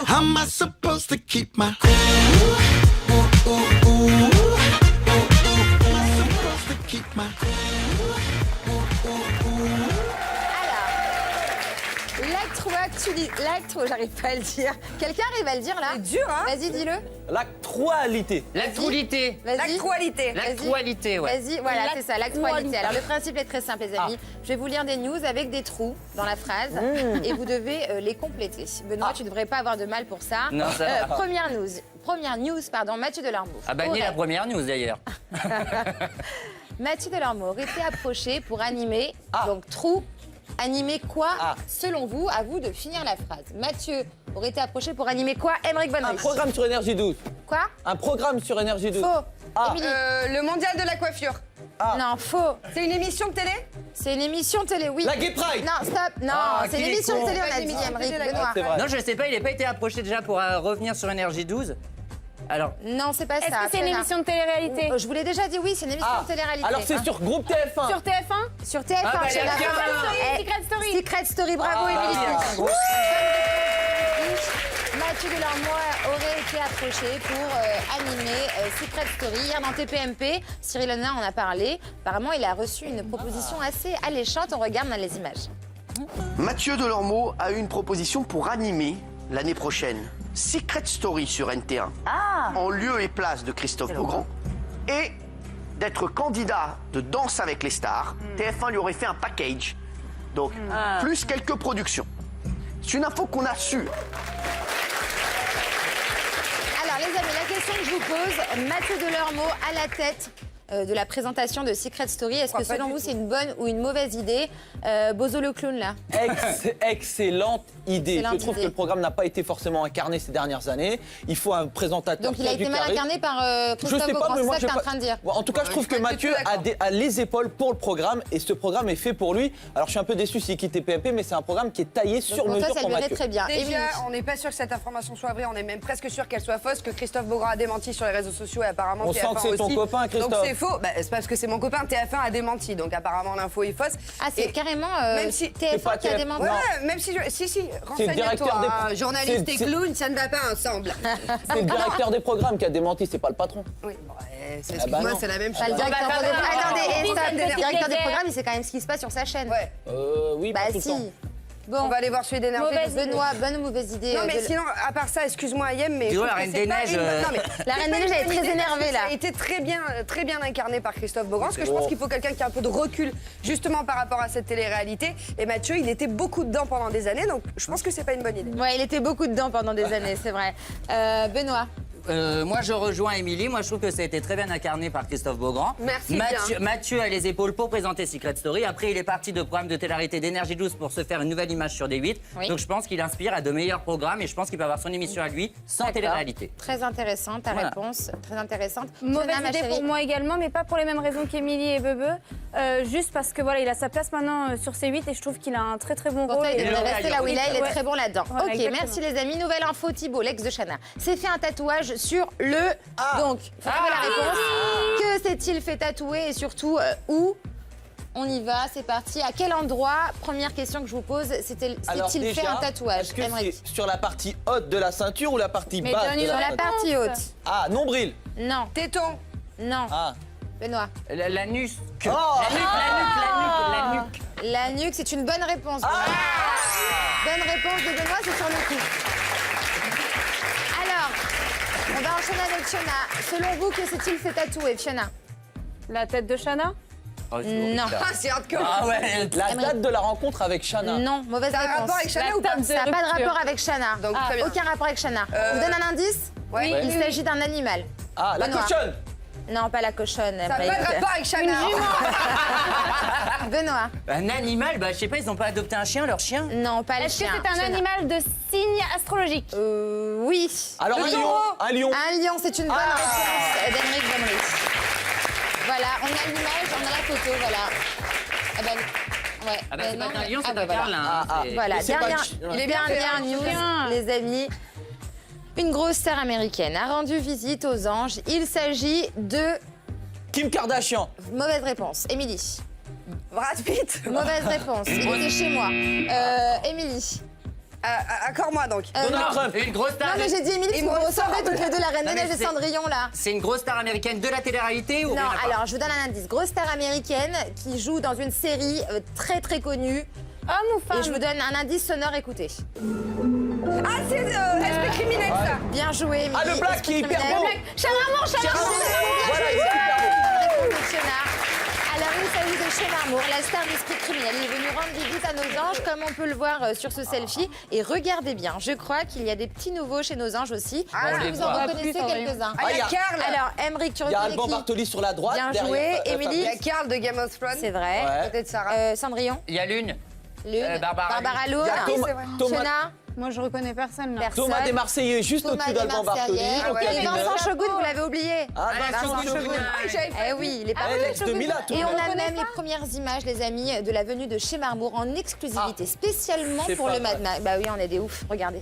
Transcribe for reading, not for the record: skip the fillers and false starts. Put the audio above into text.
How am I supposed to keep my cool? Am I supposed to keep my L'actro, j'arrive pas à le dire. Quelqu'un arrive à le dire là? C'est dur, hein? Vas-y, dis-le. L'actualité. L'actualité. Vas-y. L'actualité. L'actualité, ouais. Vas-y, voilà, c'est ça, l'actualité. Alors, le principe est très simple, les amis. Je vais vous lire des news avec des trous dans la phrase et vous devez les compléter. Benoît, tu devrais pas avoir de mal pour ça. Non, ça va. Première news, pardon, Mathieu Delormeau. Ah bah ni la première news d'ailleurs. Mathieu Delormeau aurait été approché pour animer, donc trou, animer quoi, selon vous? À vous de finir la phrase. Mathieu aurait été approché pour animer quoi? Aymeric Bonnery. Un programme sur Énergie 12. Quoi? Un programme sur Énergie 12. Faux. Émilie. Le mondial de la coiffure. Non, faux. C'est une émission de télé? C'est une émission télé, oui. La Gay Pride. Non, stop. Non, c'est qu'il une est émission con. de télé, on a Pas dit, une émission de Aymeric télé, la Benoît. C'est vrai. Non, je sais pas, il n'a pas été approché déjà pour revenir sur Énergie 12. Alors, Non, c'est pas Est-ce ça. que c'est une émission de télé-réalité? Je vous l'ai déjà dit, oui, c'est une émission de télé-réalité. Alors c'est sur groupe TF1. Sur TF1? Sur TF1. Ah, bah, chez la tiens. femme. Secret Story. Secret Story, bravo, Émilie. Mathieu Delormeau aurait été approché pour animer Secret Story. Hier dans TPMP, Cyril Hanouna en a parlé. Apparemment, il a reçu une proposition assez alléchante. On regarde dans les images. Mathieu Delormeau a eu une proposition pour animer l'année prochaine Secret Story sur NT1 en lieu et place de Christophe Beaugrand et d'être candidat de Danse avec les stars. TF1 lui aurait fait un package, donc plus quelques productions. C'est une info qu'on a su. Alors, les amis, la question que je vous pose, Mathieu Delormeau à la tête de la présentation de Secret Story. Est-ce que selon vous, c'est une bonne ou une mauvaise idée? Bozo le clown, là. Excellente idée. Excellente Je trouve idée. que le programme n'a pas été forcément incarné ces dernières années. Il faut un présentateur. Donc, il qui a du été mal charisme. incarné par Je Christophe sais pas, Beaugrand. mais C'est moi ça que tu es j'ai en train de dire. Bon, en tout cas, je trouve que pas du Mathieu tout d'accord. a les épaules pour le programme et ce programme est fait pour lui. Alors je suis un peu déçu s'il quitte TPMP, mais c'est un programme qui est taillé sur Donc, pour mesure toi, ça pour lui irait Mathieu. très bien. Émilie. Déjà, on n'est pas sûr que cette information soit vraie, on est même presque sûr qu'elle soit fausse, que Christophe Beaugrand a démenti sur les réseaux sociaux et apparemment On TF1 sent que c'est ton aussi. copain, Christophe. Donc c'est faux, bah, c'est parce que c'est mon copain, TF1 a démenti, donc apparemment l'info est fausse. Ah, c'est Et carrément même si- TF1 pas qui a TF1. démenti. Ouais, même si renseigne-toi, directeur des- hein, journaliste et c'est- clown, ça ne va pas ensemble. C'est le directeur des programmes qui a démenti, c'est pas le patron. Oui, bon, bah non. c'est la même chose. Bah, le directeur bah, des bah, programmes, attendez, bah, et bah, stop, bah, le bah, directeur des bah, programmes, il sait quand même ce qui se passe sur sa chaîne. Ouais, Oui, Bah pas tout le si. temps. Bon, on va aller voir celui d'énergie. Mauvaise idée. Benoît, bonne ou mauvaise idée Non, mais de- sinon, à part ça, excuse-moi, Ayem, mais. Dis-donc, je la trouve Reine que des c'est pas Neiges, une- Non, mais La Reine des Neiges, elle est très énervée, là. Ça a été très bien incarné par Christophe Beaugrand, parce que je pense qu'il faut quelqu'un qui a un peu de recul, justement, par rapport à cette télé-réalité. Et Mathieu, il était beaucoup dedans pendant des années, donc je pense que c'est pas une bonne idée. Ouais, il était beaucoup dedans pendant des années, c'est vrai. Benoît. moi je rejoins Émilie. Moi je trouve que ça a été très bien incarné par Christophe Beaugrand. Merci bien. Mathieu a les épaules pour présenter Secret Story. Après il est parti de programme de télé-réalité d'Énergie 12 pour se faire une nouvelle image sur D8. Oui. Donc je pense qu'il inspire à de meilleurs programmes et je pense qu'il peut avoir son émission à lui sans D'accord. télé-réalité. Très intéressant, ta Voilà. réponse. Très intéressante. Mauvaise Fiona, ma idée chérie. pour moi également, mais pas pour les mêmes raisons qu'Émilie et Bebe. Juste parce que voilà, il a sa place maintenant sur C8 et je trouve qu'il a un très très bon Pour rôle. toi, il Et- devrait rester là où il est, il est Ouais. très bon là-dedans. Voilà, Ok, exactement. merci les amis. Nouvelle info, Thibault, l'ex de Chana, s'est fait un tatouage sur le... Donc, faut trouver la réponse. Que s'est-il fait tatouer et surtout où? On y va, c'est parti. À quel endroit? Première question que je vous pose, Alors, s'est-il fait déjà, un tatouage? Est-ce que Aymeric. c'est sur la partie haute de la ceinture ou la partie Mais basse donne-lui de sur la La ceinture partie haute. Ah, nombril. Non, Téton. non. Ah. Benoît. L'anus. Oh La nuque. La nuque, c'est une bonne réponse. Benoît. Bonne réponse de Benoît, c'est sur le coup. Alors, on va enchaîner avec Fiona. Selon vous, que s'est-il fait tatouer, Fiona? La tête de Shana? Oh, c'est horrible, Non. ça. Ah, c'est hardcore. Ah ouais. La date de la rencontre avec Shana. Non, mauvaise T'as un réponse. rapport avec Chana La ou pas table Ça n'a pas de rupture. rapport avec Shana. Donc, très bien. Aucun rapport avec Shana. On vous donne un indice? Oui. Il s'agit d'un animal. Ah, la Benoît. cochonne. Non, pas la cochonne. Ça n'a pas de rapport avec Chana. Benoît. Un animal, bah je sais pas, ils ont pas adopté un chien, leur chien? Non, pas le Est-ce que chien. c'est un Fiona. animal de signe astrologique? Oui. Alors un lion. Un lion. Un lion, c'est une bonne réponse d'Aymeric Bonnery. Voilà, on a l'image, on a la photo, voilà. Ah ben, ouais. Ah bah c'est non, pas un lion, c'est ah bah un voilà. Carlin. C'est- Voilà, Mais c'est pas dernière, le chien. Il est bien fait, dernière hein, news, chien. les amis. Une grosse star américaine a rendu visite aux anges. Il s'agit de... Kim Kardashian. Mauvaise réponse. Émilie. Brad Pitt. Mauvaise réponse. Il était chez moi. Émilie. Accorde-moi donc. Donald Trump. Une grosse star. Non, mais j'ai dit Émilie, Et parce moi, qu'on ressemblait toutes les deux, la Reine Non, des mais Neiges et c'est- Cendrillon, là. C'est une grosse star américaine de la télé-réalité ou Non, rien à voir alors je vous donne un indice. Grosse star américaine qui joue dans une série très très connue. Homme ou femme? Et je vous donne un indice sonore, écoutez. Ah, c'est Esprit criminel, ça. Bien joué, Émilie. Ah, le black qui est hyper beau. Charles Voilà, il est super beau. Réponse de Chénard. Alors, il s'agit de Chénard Moore, la star d'Esprit criminel. Il est venu rendre visite à nos anges, comme on peut le voir sur ce selfie. Et regardez bien, je crois qu'il y a des petits nouveaux chez nos anges aussi. Ah, Est-ce on que les vous en voit. reconnaissez Plus, quelques-uns Ah, il y a Ah, Carl. Alors, Emmerich, tu Il y a reconnais Alban qui? Bartoli sur la droite. Bien derrière, joué, Fabrice. Il y Émilie. a Carl de Game of Thrones. C'est vrai. Ouais. Peut-être Sarah. Cendrillon, Il y a l'une. Lune, Barbara Lune, Il y a Thomas, Chénard, Moi, je reconnais personne là. personne. Thomas des Marseillais, juste Thomas au-dessus des d'Alban Bartoli. Marseillais. Ah ouais, Et il est Vincent là. Chogoun, vous l'avez oublié. Ah, Vincent Vincent Chogoun. Chogoun. Eh oui, il est pas Ah, l'ex de Mila, tout Et le on monde. a même les premières images, les amis, de la venue de chez Marmour en exclusivité, spécialement C'est pour pas le vrai. Mad Max. Bah oui, on est des ouf, regardez.